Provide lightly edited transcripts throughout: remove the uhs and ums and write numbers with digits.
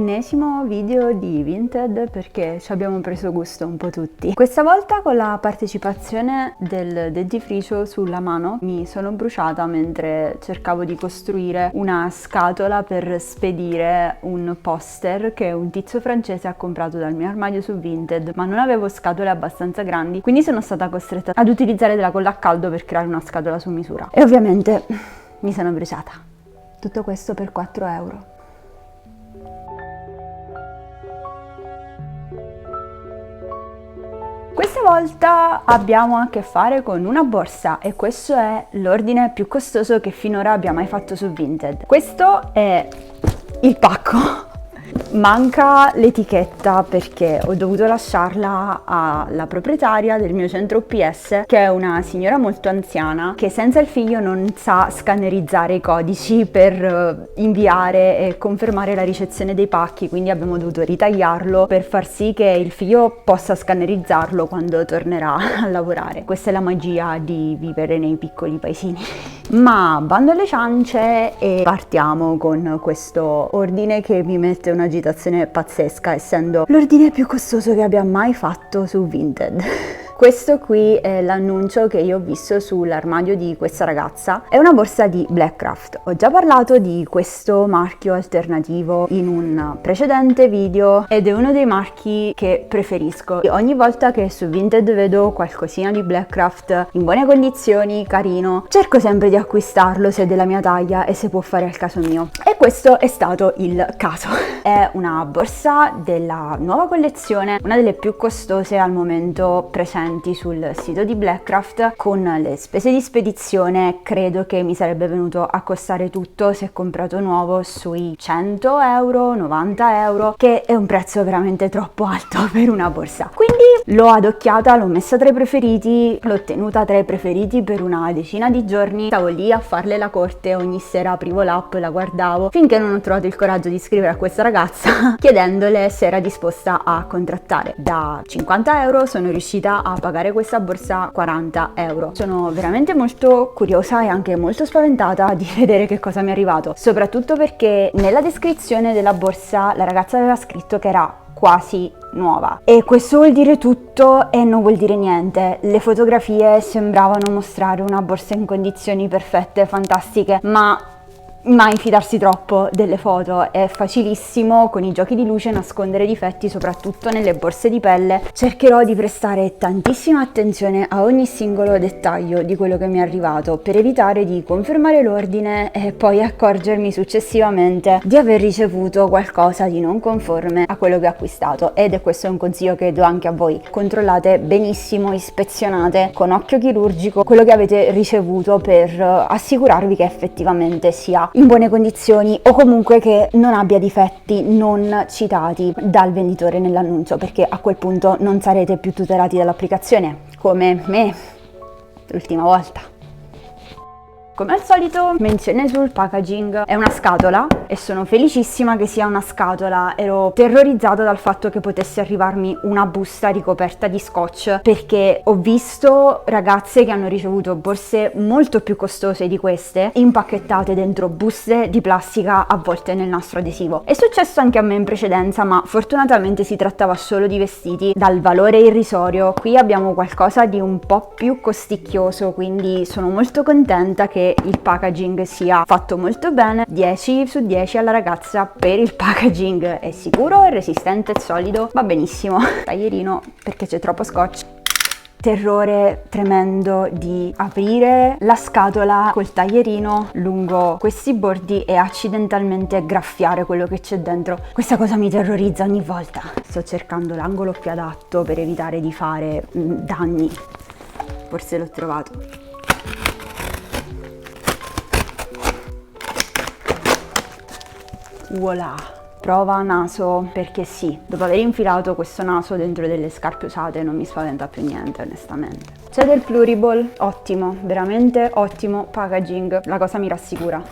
ennesimo video di Vinted perché ci abbiamo preso gusto un po' tutti. Questa volta con la partecipazione del dentifricio sulla mano mi sono bruciata mentre cercavo di costruire una scatola per spedire un poster che un tizio francese ha comprato dal mio armadio su Vinted, ma non avevo scatole abbastanza grandi, quindi sono stata costretta ad utilizzare della colla a caldo per creare una scatola su misura. E ovviamente mi sono bruciata. Tutto questo per 4 euro. Questa volta abbiamo a che fare con una borsa e questo è l'ordine più costoso che finora abbia mai fatto su Vinted. Questo è il pacco. Manca l'etichetta perché ho dovuto lasciarla alla proprietaria del mio centro UPS, che è una signora molto anziana che senza il figlio non sa scannerizzare i codici per inviare e confermare la ricezione dei pacchi, quindi abbiamo dovuto ritagliarlo per far sì che il figlio possa scannerizzarlo quando tornerà a lavorare. Questa è la magia di vivere nei piccoli paesini. Ma bando alle ciance e partiamo con questo ordine che mi mette un'agitazione pazzesca, essendo l'ordine più costoso che abbia mai fatto su Vinted. Questo qui è l'annuncio che io ho visto sull'armadio di questa ragazza. È una borsa di Blackcraft. Ho già parlato di questo marchio alternativo in un precedente video ed è uno dei marchi che preferisco. Ogni volta che su Vinted vedo qualcosina di Blackcraft in buone condizioni, carino, cerco sempre di acquistarlo se è della mia taglia e se può fare al caso mio. E questo è stato il caso. È una borsa della nuova collezione, una delle più costose al momento presenti sul sito di Blackcraft. Con le spese di spedizione credo che mi sarebbe venuto a costare tutto, se comprato nuovo, sui 100 euro, 90 euro, che è un prezzo veramente troppo alto per una borsa. Quindi l'ho adocchiata, l'ho messa tra i preferiti, l'ho tenuta tra i preferiti per una decina di giorni, stavo lì a farle la corte, ogni sera aprivo l'app, la guardavo, finché non ho trovato il coraggio di scrivere a questa ragazza chiedendole se era disposta a contrattare. Da 50 euro sono riuscita a pagare questa borsa 40 euro. Sono veramente molto curiosa e anche molto spaventata di vedere che cosa mi è arrivato, soprattutto perché nella descrizione della borsa la ragazza aveva scritto che era quasi nuova e questo vuol dire tutto e non vuol dire niente. Le fotografie sembravano mostrare una borsa in condizioni perfette, fantastiche, ma mai fidarsi troppo delle foto. È facilissimo con i giochi di luce nascondere difetti, soprattutto nelle borse di pelle. Cercherò di prestare tantissima attenzione a ogni singolo dettaglio di quello che mi è arrivato per evitare di confermare l'ordine e poi accorgermi successivamente di aver ricevuto qualcosa di non conforme a quello che ho acquistato. Ed è questo un consiglio che do anche a voi: controllate benissimo, ispezionate con occhio chirurgico quello che avete ricevuto per assicurarvi che effettivamente sia in buone condizioni o comunque che non abbia difetti non citati dal venditore nell'annuncio, perché a quel punto non sarete più tutelati dall'applicazione come me l'ultima volta. Come al solito, menzione sul packaging. È una scatola e sono felicissima che sia una scatola. Ero terrorizzata dal fatto che potesse arrivarmi una busta ricoperta di scotch, perché ho visto ragazze che hanno ricevuto borse molto più costose di queste impacchettate dentro buste di plastica avvolte nel nastro adesivo. È successo anche a me in precedenza, ma fortunatamente si trattava solo di vestiti dal valore irrisorio. Qui abbiamo qualcosa di un po' più costicchioso, quindi sono molto contenta che il packaging sia fatto molto bene. 10 su 10 alla ragazza per il packaging. È sicuro, è resistente, è solido, va benissimo. Taglierino perché c'è troppo scotch. Terrore tremendo di aprire la scatola col taglierino lungo questi bordi e accidentalmente graffiare quello che c'è dentro. Questa cosa mi terrorizza ogni volta. Sto cercando l'angolo più adatto per evitare di fare danni. Forse l'ho trovato. Voilà! Prova naso, perché sì, dopo aver infilato questo naso dentro delle scarpe usate non mi spaventa più niente, onestamente. C'è del Pluriball, ottimo, veramente ottimo packaging, la cosa mi rassicura.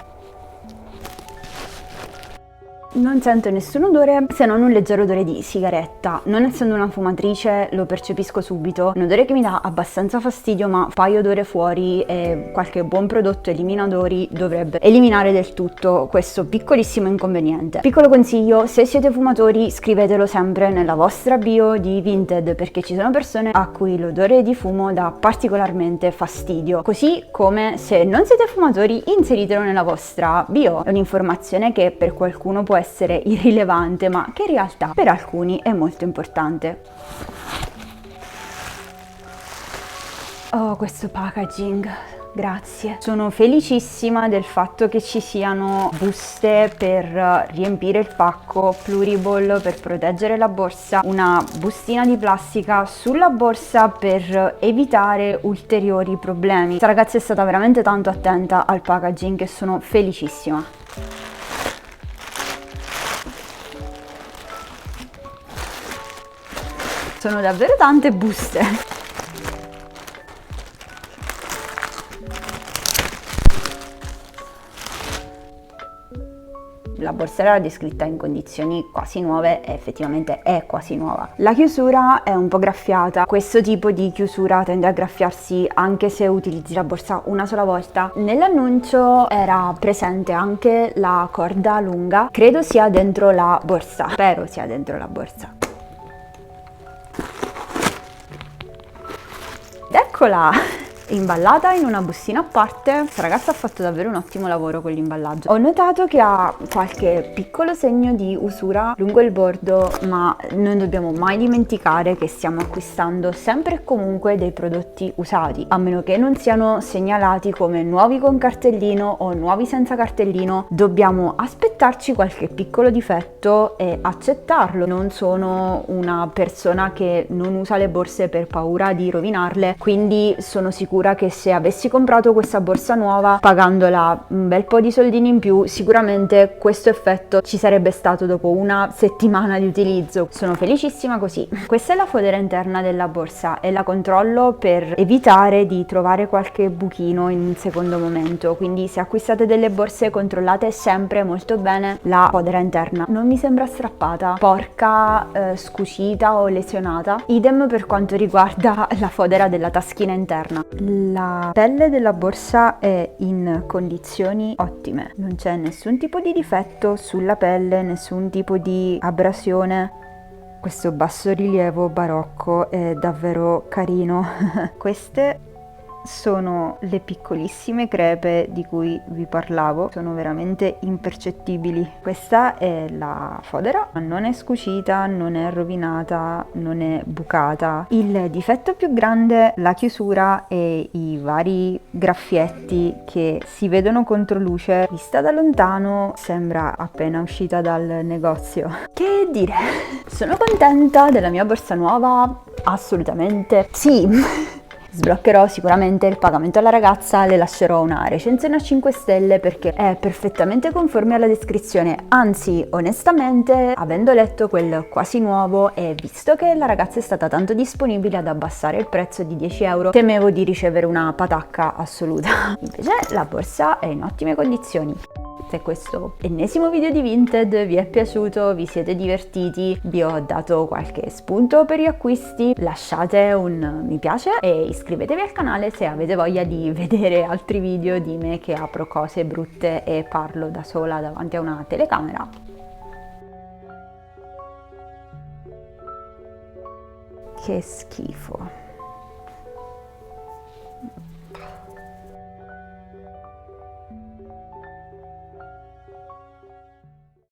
Non sento nessun odore se non un leggero odore di sigaretta. Non essendo una fumatrice lo percepisco subito. Un odore che mi dà abbastanza fastidio, ma un paio d'ore fuori e qualche buon prodotto eliminatori dovrebbe eliminare del tutto questo piccolissimo inconveniente. Piccolo consiglio: se siete fumatori scrivetelo sempre nella vostra bio di Vinted, perché ci sono persone a cui l'odore di fumo dà particolarmente fastidio. Così come se non siete fumatori inseritelo nella vostra bio. È un'informazione che per qualcuno può essere irrilevante, ma che in realtà per alcuni è molto importante. Oh, questo packaging, grazie. Sono felicissima del fatto che ci siano buste per riempire il pacco, pluriball per proteggere la borsa, una bustina di plastica sulla borsa per evitare ulteriori problemi. Questa ragazza è stata veramente tanto attenta al packaging e sono felicissima. Sono davvero tante buste. La borsa era descritta in condizioni quasi nuove e effettivamente è quasi nuova. La chiusura è un po' graffiata. Questo tipo di chiusura tende a graffiarsi anche se utilizzi la borsa una sola volta. Nell'annuncio era presente anche la corda lunga. Credo sia dentro la borsa. Spero sia dentro la borsa. Eccola! Imballata in una bustina a parte. Questa ragazza ha fatto davvero un ottimo lavoro con l'imballaggio. Ho notato che ha qualche piccolo segno di usura lungo il bordo, ma non dobbiamo mai dimenticare che stiamo acquistando sempre e comunque dei prodotti usati, a meno che non siano segnalati come nuovi con cartellino o nuovi senza cartellino. Dobbiamo aspettarci qualche piccolo difetto e accettarlo. Non sono una persona che non usa le borse per paura di rovinarle, quindi sono sicura che se avessi comprato questa borsa nuova pagandola un bel po' di soldini in più, sicuramente questo effetto ci sarebbe stato dopo una settimana di utilizzo. Sono felicissima così. Questa è la fodera interna della borsa e la controllo per evitare di trovare qualche buchino in un secondo momento, quindi se acquistate delle borse controllate sempre molto bene la fodera interna. Non mi sembra strappata, porca, scucita o lesionata. Idem per quanto riguarda la fodera della taschina interna. La pelle della borsa è in condizioni ottime, non c'è nessun tipo di difetto sulla pelle, nessun tipo di abrasione. Questo bassorilievo barocco è davvero carino. Queste sono le piccolissime crepe di cui vi parlavo, sono veramente impercettibili. Questa è la fodera, non è scucita, non è rovinata, non è bucata. Il difetto più grande, la chiusura e i vari graffietti che si vedono contro luce. Vista da lontano sembra appena uscita dal negozio. Che dire? Sono contenta della mia borsa nuova? Assolutamente sì. Sbloccherò sicuramente il pagamento alla ragazza, le lascerò una recensione a 5 stelle perché è perfettamente conforme alla descrizione, anzi onestamente avendo letto quel quasi nuovo e visto che la ragazza è stata tanto disponibile ad abbassare il prezzo di 10 euro, temevo di ricevere una patacca assoluta. Invece la borsa è in ottime condizioni. Se questo ennesimo video di Vinted vi è piaciuto, vi siete divertiti, vi ho dato qualche spunto per gli acquisti, lasciate un mi piace e iscrivetevi al canale se avete voglia di vedere altri video di me che apro cose brutte e parlo da sola davanti a una telecamera. Che schifo.